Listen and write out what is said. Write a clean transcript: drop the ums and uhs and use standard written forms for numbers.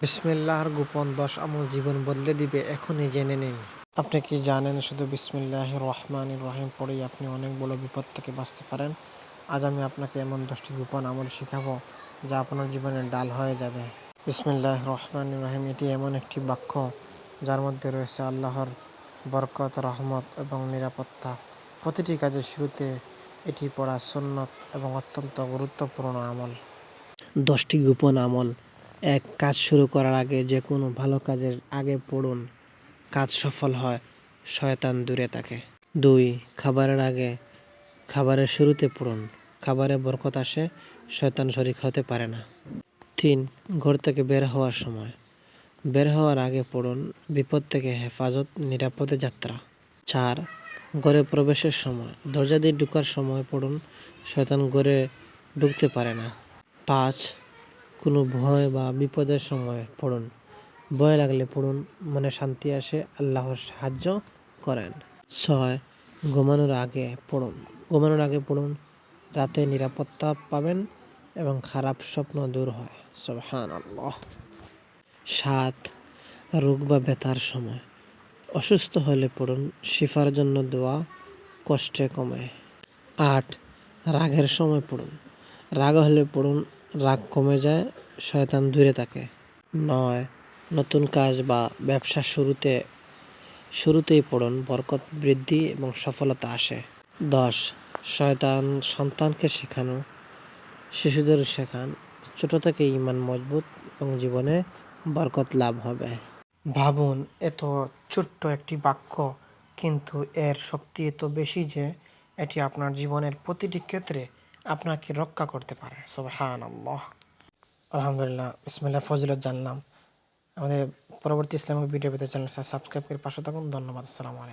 বিসমিল্লাহর গোপন 10 আমল জীবন বদলে দিবে, এখনই জেনে নিন। আপনি কি জানেন শুধু বিসমিল্লাহির রহমানির রহিম পড়েই আপনি অনেক বড় বিপদ থেকে বাঁচতে পারেন? আজ আমি আপনাকে এমন 10টি গোপন আমল শেখাবো যা আপনার জীবনের ডাল হয়ে যাবে। বিসমিল্লাহির রহমানির রহিম এটি এমন একটি বাক্য যার মধ্যে রয়েছে আল্লাহর বরকত, রহমত এবং নিরাপত্তা। প্রতিটি কাজের শুরুতে এটি পড়া সুন্নত এবং অত্যন্ত গুরুত্বপূর্ণ আমল। 10টি গোপন আমল। 1. কাজ শুরু করার আগে যে কোনো ভালো কাজের আগে পড়ুন, কাজ সফল হয়, শয়তান দূরে থাকে। 2. খাবারের আগে খাবারের শুরুতে পড়ুন, খাবারে বরকত আসে, শয়তান শরীক হতে পারে না। 3. ঘর থেকে বের হওয়ার সময়, বের হওয়ার আগে পড়ুন, বিপদ থেকে হেফাজত, নিরাপদে যাত্রা। 4. ঘরে প্রবেশের সময়, দরজা দিয়ে ঢোকার সময় পড়ুন, শয়তান ঘরে ঢুকতে পারে না। 5. কোনো ভয় বা বিপদের সময় পড়ুন, ভয় লাগলে পড়ুন, মনে শান্তি আসে, আল্লাহর সাহায্য করেন। 6. ঘুমানোর আগে পড়ুন, রাতে নিরাপত্তা পাবেন এবং খারাপ স্বপ্ন দূর হয়। সুবহানাল্লাহ। 7. রোগ বা ব্যথার সময়, অসুস্থ হলে পড়ুন, শিফার জন্য দোয়া, কষ্টে কমে। 8. রাগের সময় পড়ুন, রাগ হলে পড়ুন, রাগ কমে যায়, শয়তান দূরে থাকে। 9. নতুন কাজ বা ব্যবসা শুরুতেই পড়ুন, বরকত বৃদ্ধি এবং সফলতা আসে। 10. সন্তানকে শেখানো, শিশুদের শেখান, ছোট থেকে ঈমান মজবুত এবং জীবনে বরকত লাভ হবে। ভাবুন, এত ছোট্ট একটি বাক্য, কিন্তু এর শক্তি এত বেশি যে এটি আপনার জীবনের প্রতিটি ক্ষেত্রে আপনাকে রক্ষা করতে পারে। সুবহানাল্লাহ। আলহামদুলিল্লাহ, বিসমিল্লাহ ফজিলত জানলাম। আমাদের পরবর্তী ইসলামিক ভিডিও পেতে চ্যানেল সাবস্ক্রাইব করে পাশে থাকুন। ধন্যবাদ। আসসালামু আলাইকুম।